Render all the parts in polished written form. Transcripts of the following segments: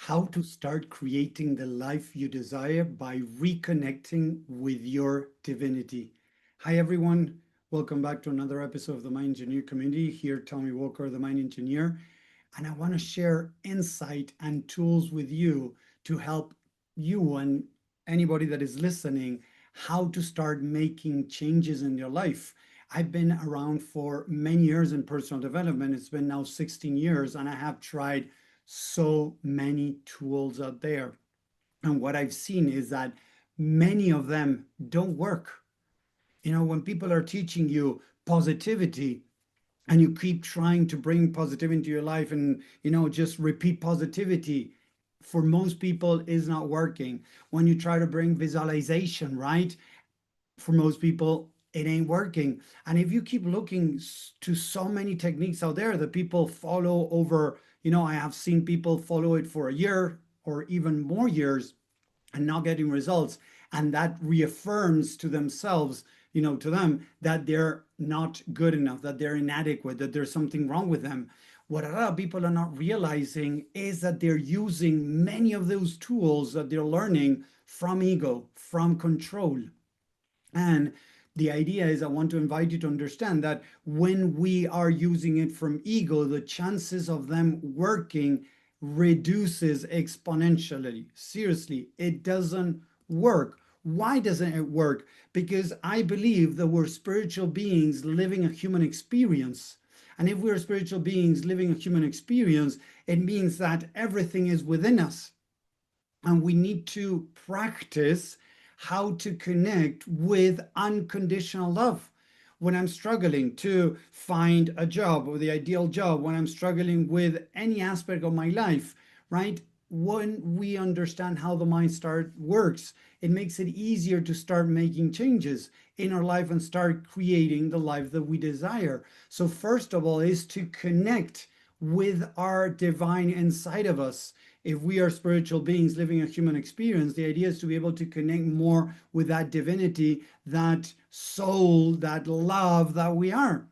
How to start creating the life you desire by reconnecting with your divinity. Hi, everyone. Welcome back to another episode of the Mind Engineer community. Here, Tommy Walker, the Mind Engineer. And I want to share insight and tools with you to help you and anybody that is listening how to start making changes in your life. I've been around for many years in personal development. It's been now 16 years, and I have tried so many tools out there. And what I've seen is that many of them don't work. When people are teaching you positivity, and you keep trying to bring positivity into your life and just repeat positivity, for most people is not working. When you try to bring visualization, right, for most people it ain't working. And if you keep looking to so many techniques out there that people follow over, I have seen people follow it for a year or even more years and not getting results, and that reaffirms to themselves, to them, that they're not good enough, that they're inadequate, that there's something wrong with them. What a lot of people are not realizing is that they're using many of those tools that they're learning from ego, from control. And the idea is, I want to invite you to understand that when we are using it from ego, the chances of them working reduces exponentially. Seriously, it doesn't work. Why doesn't it work? Because I believe that we're spiritual beings living a human experience. And if we're spiritual beings living a human experience, it means that everything is within us. And we need to practice how to connect with unconditional love. When I'm struggling to find a job or the ideal job, when I'm struggling with any aspect of my life, right? When we understand how the mind start works, it makes it easier to start making changes in our life and start creating the life that we desire. So first of all is to connect with our divine inside of us. If we are spiritual beings living a human experience, the idea is to be able to connect more with that divinity, that soul, that love that we are.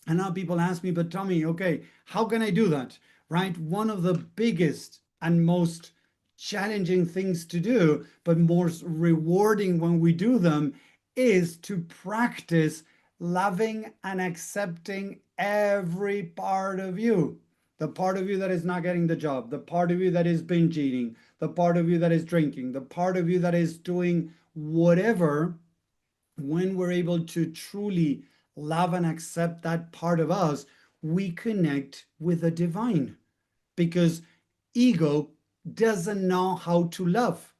And now people ask me, but Tommy, okay, how can I do that? Right? One of the biggest and most challenging things to do, but more rewarding when we do them, is to practice loving and accepting every part of you. The part of you that is not getting the job, the part of you that is binge eating, the part of you that is drinking, the part of you that is doing whatever. When we're able to truly love and accept that part of us, we connect with the divine, because ego doesn't know how to love,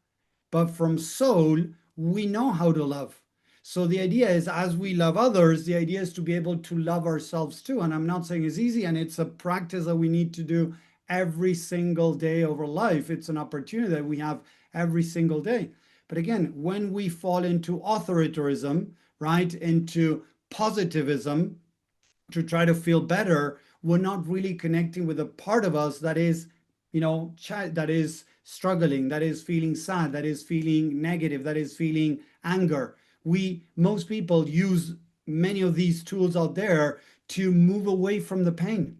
but from soul, we know how to love. So the idea is, as we love others, the idea is to be able to love ourselves too. And I'm not saying it's easy, and it's a practice that we need to do every single day of our life. It's an opportunity that we have every single day. But again, when we fall into authoritarianism, right, into positivism to try to feel better, we're not really connecting with a part of us that is, that is struggling, that is feeling sad, that is feeling negative, that is feeling anger. Most people use many of these tools out there to move away from the pain.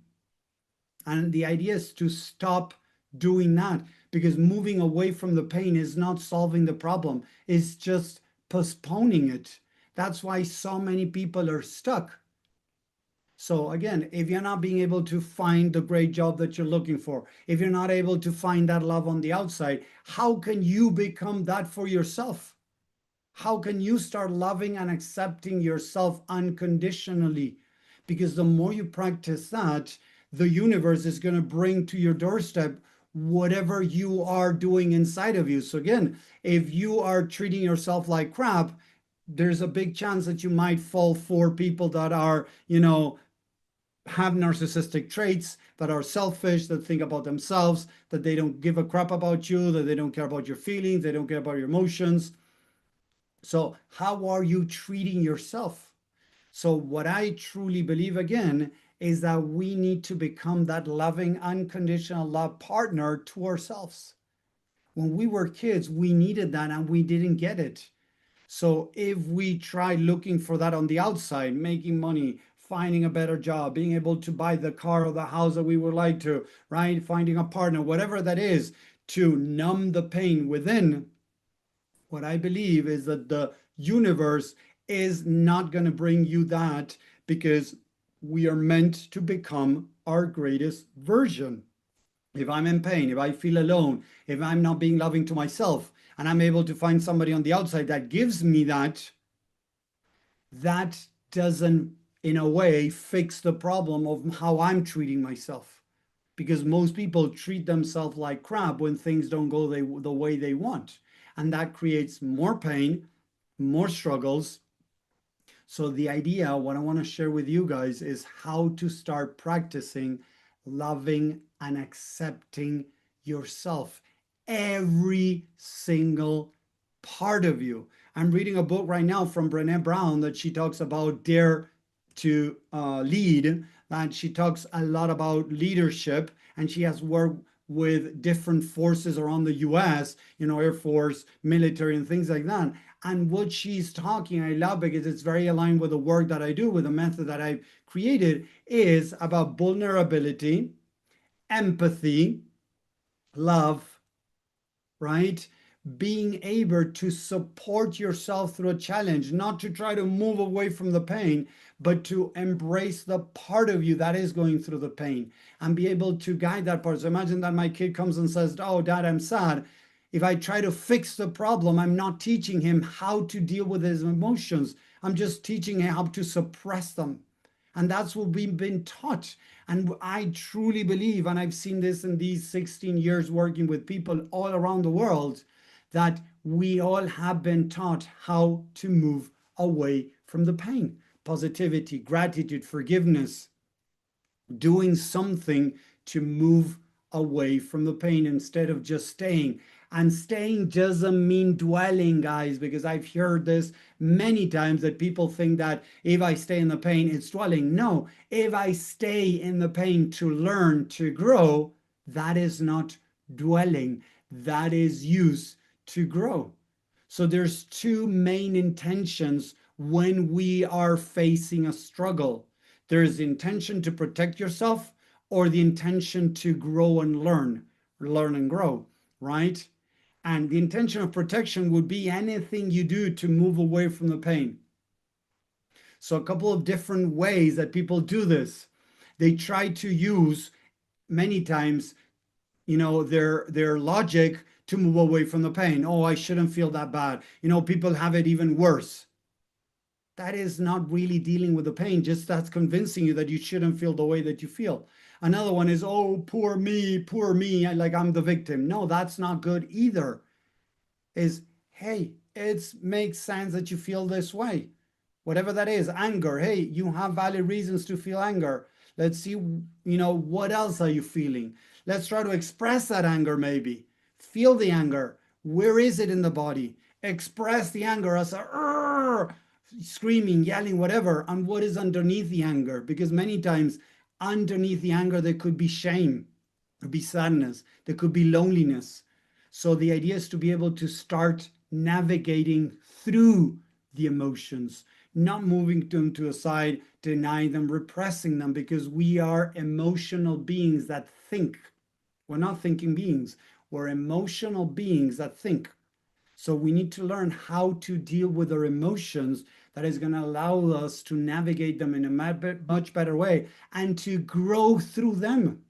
And the idea is to stop doing that, because moving away from the pain is not solving the problem, it's just postponing it. That's why so many people are stuck. So again, if you're not being able to find the great job that you're looking for, if you're not able to find that love on the outside, how can you become that for yourself? How can you start loving and accepting yourself unconditionally? Because the more you practice that, the universe is going to bring to your doorstep whatever you are doing inside of you. So again, if you are treating yourself like crap, there's a big chance that you might fall for people that are, have narcissistic traits, that are selfish, that think about themselves, that they don't give a crap about you, that they don't care about your feelings, they don't care about your emotions. So how are you treating yourself? So what I truly believe, again, is that we need to become that loving, unconditional love partner to ourselves. When we were kids, we needed that and we didn't get it. So if we try looking for that on the outside, making money, finding a better job, being able to buy the car or the house that we would like to, right? Finding a partner, whatever that is, to numb the pain within, what I believe is that the universe is not going to bring you that, because we are meant to become our greatest version. If I'm in pain, if I feel alone, if I'm not being loving to myself, and I'm able to find somebody on the outside that gives me that, that doesn't, in a way, fix the problem of how I'm treating myself. Because most people treat themselves like crap when things don't go the way they want. And that creates more pain, more struggles. So the idea, what I want to share with you guys, is how to start practicing loving and accepting yourself, every single part of you. I'm reading a book right now from Brené Brown that she talks about Dare to Lead, and she talks a lot about leadership, and she has worked with different forces around the US, Air Force, military, and things like that. And what she's talking, I love, because it's very aligned with the work that I do, with the method that I've created, is about vulnerability, empathy, love, right? Being able to support yourself through a challenge, not to try to move away from the pain, but to embrace the part of you that is going through the pain and be able to guide that part. So imagine that my kid comes and says, "Oh, Dad, I'm sad." If I try to fix the problem, I'm not teaching him how to deal with his emotions. I'm just teaching him how to suppress them. And that's what we've been taught. And I truly believe, and I've seen this in these 16 years working with people all around the world, that we all have been taught how to move away from the pain. Positivity, gratitude, forgiveness, doing something to move away from the pain instead of just staying. And staying doesn't mean dwelling, guys, because I've heard this many times, that people think that if I stay in the pain, it's dwelling. No, if I stay in the pain to learn, to grow, that is not dwelling. That is use to grow. So there's two main intentions when we are facing a struggle. There's the intention to protect yourself, or the intention to grow and learn and grow, right? And the intention of protection would be anything you do to move away from the pain. So a couple of different ways that people do this. They try to use many times, their logic to move away from the pain. Oh, I shouldn't feel that bad. People have it even worse. That is not really dealing with the pain, just that's convincing you that you shouldn't feel the way that you feel. Another one is, oh, poor me, like I'm the victim. No, that's not good either. Is, hey, it makes sense that you feel this way. Whatever that is, anger, hey, you have valid reasons to feel anger. Let's see, what else are you feeling? Let's try to express that anger maybe. Feel the anger. Where is it in the body? Express the anger as a screaming, yelling, whatever. And what is underneath the anger? Because many times underneath the anger, there could be shame, there could be sadness, there could be loneliness. So the idea is to be able to start navigating through the emotions, not moving them to a side, denying them, repressing them, because we are emotional beings that think. We're not thinking beings. We're emotional beings that think. So we need to learn how to deal with our emotions, that is going to allow us to navigate them in a much better way and to grow through them.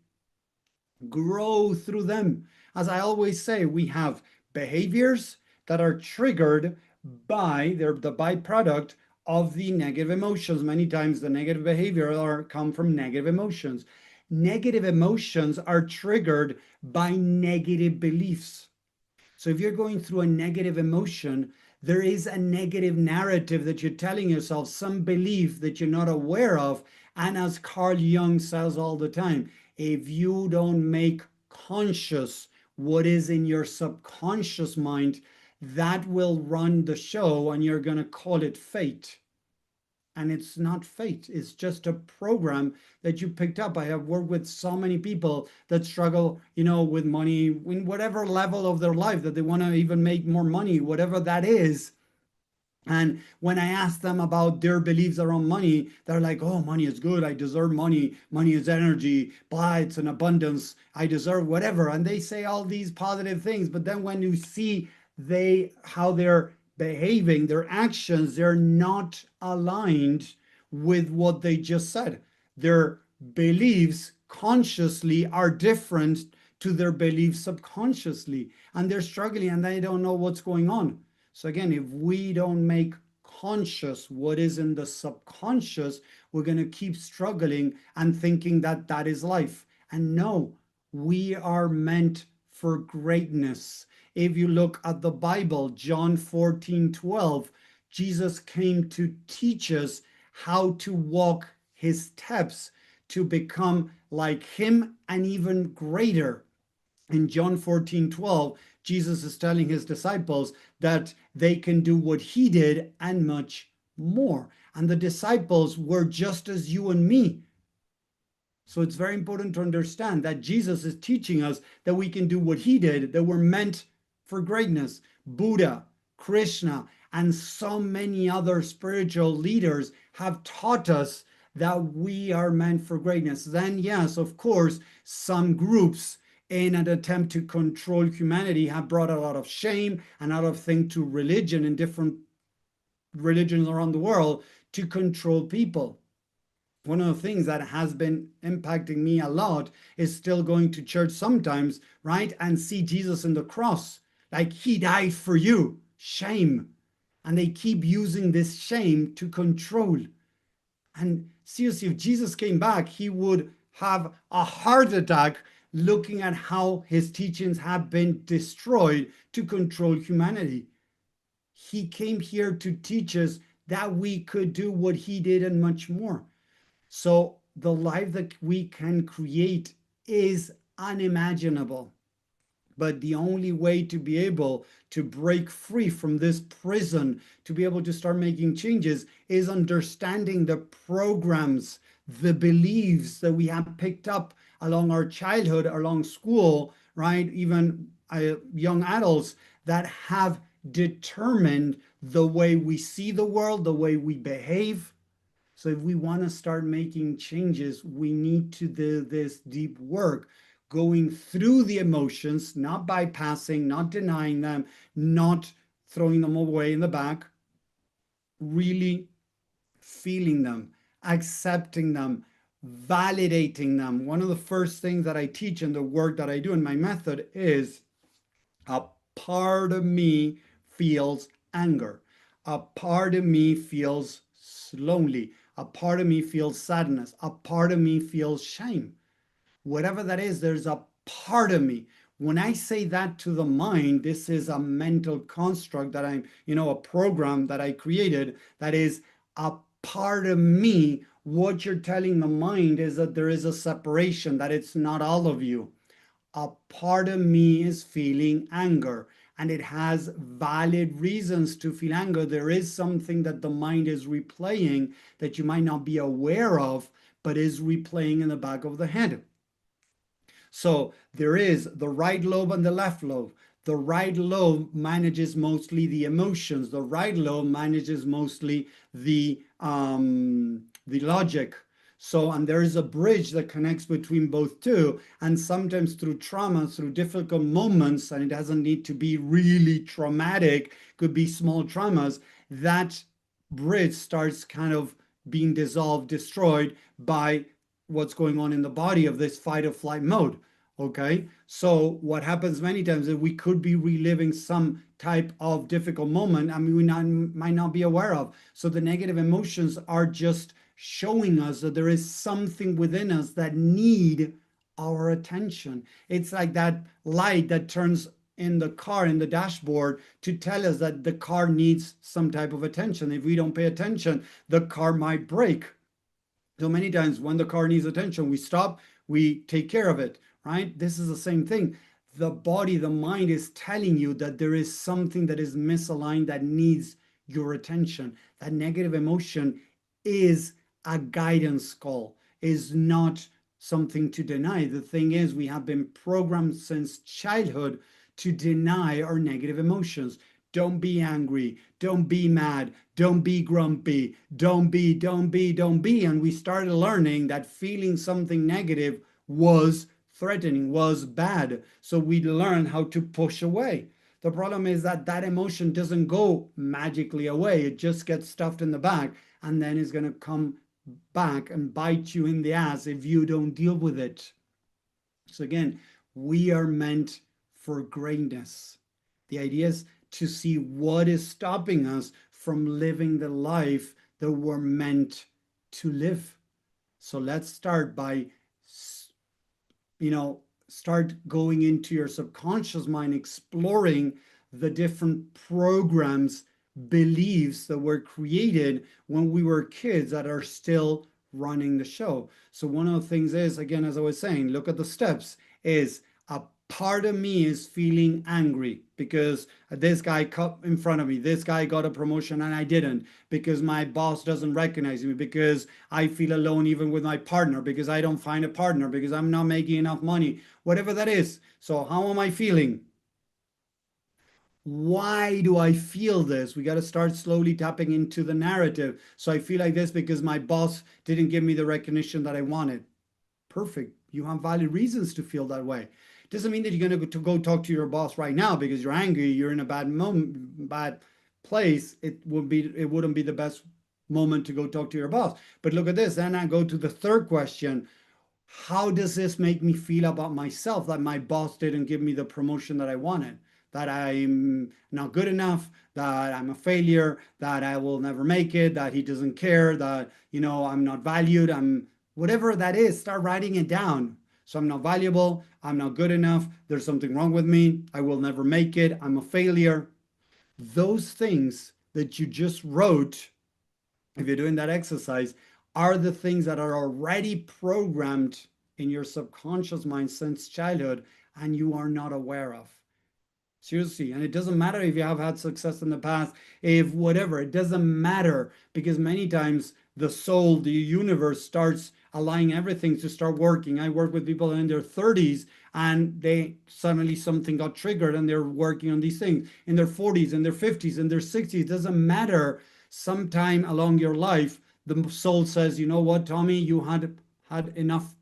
Grow through them. As I always say, we have behaviors that are triggered by, they're the byproduct of the negative emotions. Many times the negative behavior come from negative emotions. Negative emotions are triggered by negative beliefs. So if you're going through a negative emotion, there is a negative narrative that you're telling yourself, some belief that you're not aware of. And as Carl Jung says all the time, if you don't make conscious what is in your subconscious mind, that will run the show, and you're going to call it fate. And it's not fate, it's just a program that you picked up. I have worked with so many people that struggle, with money in whatever level of their life, that they want to even make more money, whatever that is. And when I ask them about their beliefs around money, they're like, oh, money is good. I deserve money. Money is energy. Blah, it's an abundance. I deserve whatever. And they say all these positive things. But then when you see how they're behaving, their actions, they're not aligned with what they just said. Their beliefs consciously are different to their beliefs subconsciously. And they're struggling and they don't know what's going on. So again, if we don't make conscious what is in the subconscious, we're going to keep struggling and thinking that that is life. And no, we are meant for greatness. If you look at the Bible, John 14:12, Jesus came to teach us how to walk his steps to become like him and even greater. In John 14:12, Jesus is telling his disciples that they can do what he did and much more. And the disciples were just as you and me. So it's very important to understand that Jesus is teaching us that we can do what he did, that we're meant for greatness. Buddha, Krishna, and so many other spiritual leaders have taught us that we are meant for greatness. Then, yes, of course, some groups in an attempt to control humanity have brought a lot of shame and a lot of things to religion in different religions around the world to control people. One of the things that has been impacting me a lot is still going to church sometimes, right? And see Jesus in the cross, like he died for you. Shame. And they keep using this shame to control. And seriously, if Jesus came back, he would have a heart attack looking at how his teachings have been destroyed to control humanity. He came here to teach us that we could do what he did and much more. So the life that we can create is unimaginable. But the only way to be able to break free from this prison, to be able to start making changes, is understanding the programs, the beliefs that we have picked up along our childhood, along school, right? Even young adults that have determined the way we see the world, the way we behave. So if we want to start making changes, we need to do this deep work, going through the emotions, not bypassing, not denying them, not throwing them away in the back, really feeling them, accepting them, validating them. One of the first things that I teach in the work that I do in my method is a part of me feels anger. A part of me feels lonely. A part of me feels sadness. A part of me feels shame. Whatever that is, there's a part of me. When I say that to the mind, this is a mental construct that a program that I created that is a part of me. What you're telling the mind is that there is a separation, that it's not all of you. A part of me is feeling anger, and it has valid reasons to feel anger. There is something that the mind is replaying that you might not be aware of, but is replaying in the back of the head. So there is the right lobe and the left lobe. The right lobe manages mostly the emotions. The right lobe manages mostly the logic. So, and there is a bridge that connects between both two. And sometimes through trauma, through difficult moments, and it doesn't need to be really traumatic, could be small traumas, that bridge starts kind of being dissolved, destroyed by what's going on in the body of this fight or flight mode. Okay, so what happens many times is we could be reliving some type of difficult moment, I mean, might not be aware of. So the negative emotions are just showing us that there is something within us that need our attention. It's like that light that turns in the car, in the dashboard, to tell us that the car needs some type of attention. If we don't pay attention, the car might break. So many times when the car needs attention, we stop, we take care of it, right? This is the same thing. The body, the mind is telling you that there is something that is misaligned that needs your attention. That negative emotion is a guidance call, is not something to deny. The thing is, we have been programmed since childhood to deny our negative emotions, Don't be angry. Don't be mad. Don't be grumpy. Don't be. And we started learning that feeling something negative was threatening, was bad. So we learned how to push away. The problem is that that emotion doesn't go magically away. It just gets stuffed in the back and then is going to come back and bite you in the ass if you don't deal with it. So again, we are meant for greatness. The idea is to see what is stopping us from living the life that we're meant to live. So let's start by, start going into your subconscious mind, exploring the different programs, beliefs that were created when we were kids that are still running the show. So one of the things is, again, as I was saying, look at the steps, is a part of me is feeling angry because this guy cut in front of me, this guy got a promotion and I didn't, because my boss doesn't recognize me, because I feel alone even with my partner, because I don't find a partner, because I'm not making enough money, whatever that is. So how am I feeling? Why do I feel this? We got to start slowly tapping into the narrative. So I feel like this because my boss didn't give me the recognition that I wanted. Perfect. You have valid reasons to feel that way. Doesn't mean that you're going to go talk to your boss right now because you're angry, you're in a bad moment, bad place. It wouldn't be the best moment to go talk to your boss. But look at this. Then I go to the third question. How does this make me feel about myself that my boss didn't give me the promotion that I wanted? That I'm not good enough, that I'm a failure, that I will never make it, that he doesn't care, that, I'm not valued, whatever that is, start writing it down. So I'm not valuable, I'm not good enough, there's something wrong with me, I will never make it, I'm a failure. Those things that you just wrote, if you're doing that exercise, are the things that are already programmed in your subconscious mind since childhood and you are not aware of. Seriously. And it doesn't matter if you have had success in the past, if whatever, it doesn't matter, because many times the soul, the universe starts allowing everything to start working. I work with people in their 30s and they suddenly something got triggered and they're working on these things in their 40s, in their 50s, in their 60s. It doesn't matter. Sometime along your life, the soul says, you know what, Tommy, you had enough,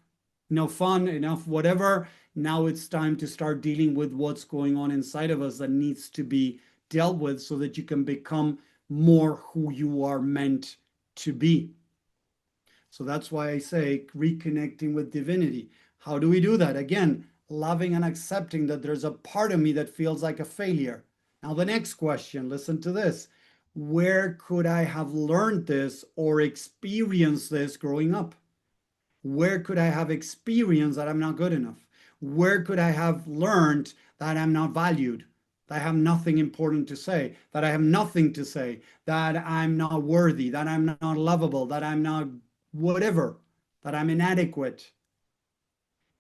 no fun, enough, whatever. Now it's time to start dealing with what's going on inside of us that needs to be dealt with so that you can become more who you are meant to be. So that's why I say reconnecting with divinity. How do we do that? Again, loving and accepting that there's a part of me that feels like a failure. Now, the next question, listen to this. Where could I have learned this or experienced this growing up? Where could I have experienced that I'm not good enough? Where could I have learned that I'm not valued? That I have nothing important to say, that I have nothing to say, that I'm not worthy, that I'm not lovable, that I'm not whatever, that I'm inadequate.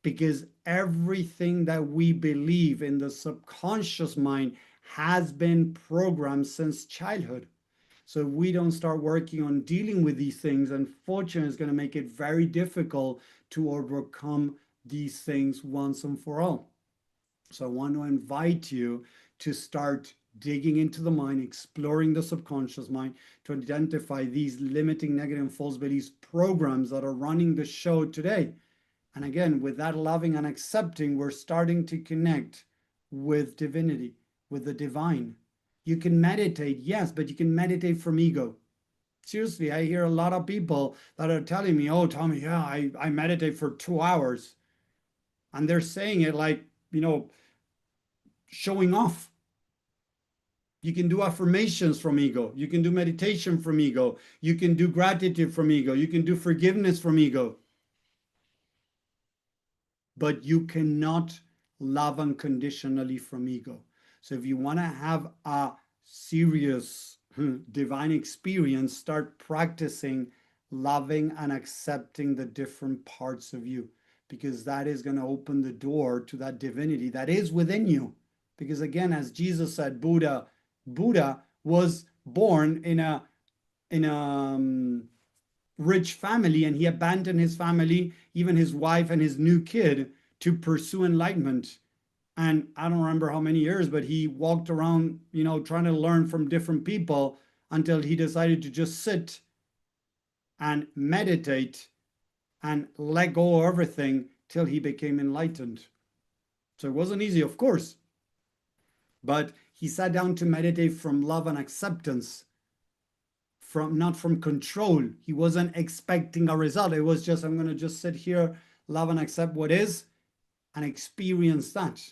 Because everything that we believe in the subconscious mind has been programmed since childhood. So if we don't start working on dealing with these things, unfortunately, it's going to make it very difficult to overcome these things once and for all. So I want to invite you to start digging into the mind, exploring the subconscious mind to identify these limiting negative and false beliefs programs that are running the show today. And again, with that loving and accepting, we're starting to connect with divinity, with the divine. You can meditate, yes, but you can meditate from ego. Seriously, I hear a lot of people that are telling me, oh, Tommy, yeah, I meditate for 2 hours. And they're saying it like, showing off. You can do affirmations from ego. You can do meditation from ego. You can do gratitude from ego. You can do forgiveness from ego. But you cannot love unconditionally from ego. So if you want to have a serious divine experience, start practicing loving and accepting the different parts of you, because that is going to open the door to that divinity that is within you. Because again, as Jesus said, Buddha was born in a rich family, and he abandoned his family, even his wife and his new kid, to pursue enlightenment. And I don't remember how many years, but he walked around, trying to learn from different people until he decided to just sit and meditate and let go of everything till he became enlightened. So it wasn't easy, of course, but he sat down to meditate from love and acceptance, from not from control. He wasn't expecting a result. It was just, I'm going to just sit here, love and accept what is, and experience that.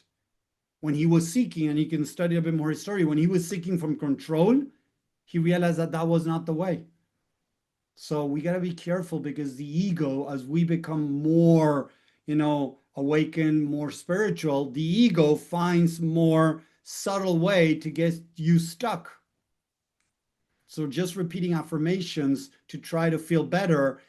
When he was seeking, and he can study a bit more his story, when he was seeking from control, he realized that that was not the way. So we got to be careful, because the ego, as we become more, awakened, more spiritual, the ego finds more subtle way to get you stuck. So just repeating affirmations to try to feel better.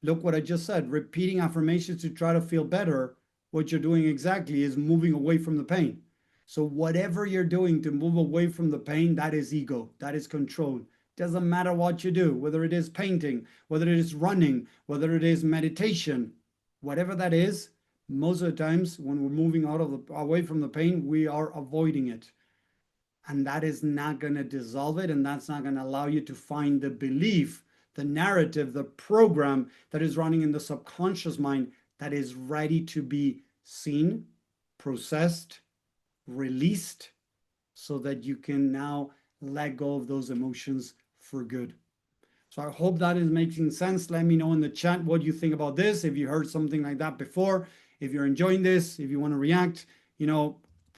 Look what I just said, repeating affirmations to try to feel better. What you're doing exactly is moving away from the pain. So whatever you're doing to move away from the pain, that is ego, that is control. Doesn't matter what you do, whether it is painting, whether it is running, whether it is meditation, whatever that is, most of the times when we're moving away from the pain, we are avoiding it. And that is not going to dissolve it, and that's not going to allow you to find the belief, the narrative, the program that is running in the subconscious mind that is ready to be seen, processed, released, so that you can now let go of those emotions for good. So I hope that is making sense. Let me know in the chat what you think about this. If you heard something like that before, if you're enjoying this, if you want to react,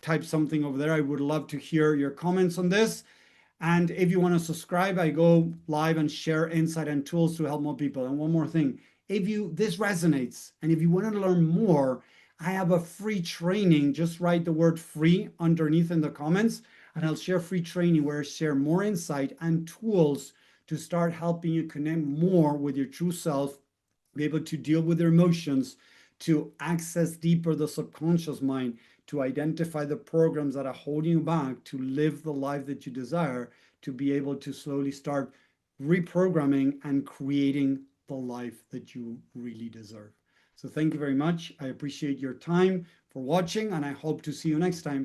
type something over there. I would love to hear your comments on this. And if you want to subscribe, I go live and share insight and tools to help more people. And one more thing, if this resonates and if you want to learn more, I have a free training. Just write the word free underneath in the comments, and I'll share free training where I share more insight and tools to start helping you connect more with your true self, be able to deal with your emotions, to access deeper the subconscious mind, to identify the programs that are holding you back, to live the life that you desire, to be able to slowly start reprogramming and creating the life that you really deserve. So thank you very much. I appreciate your time for watching, and I hope to see you next time.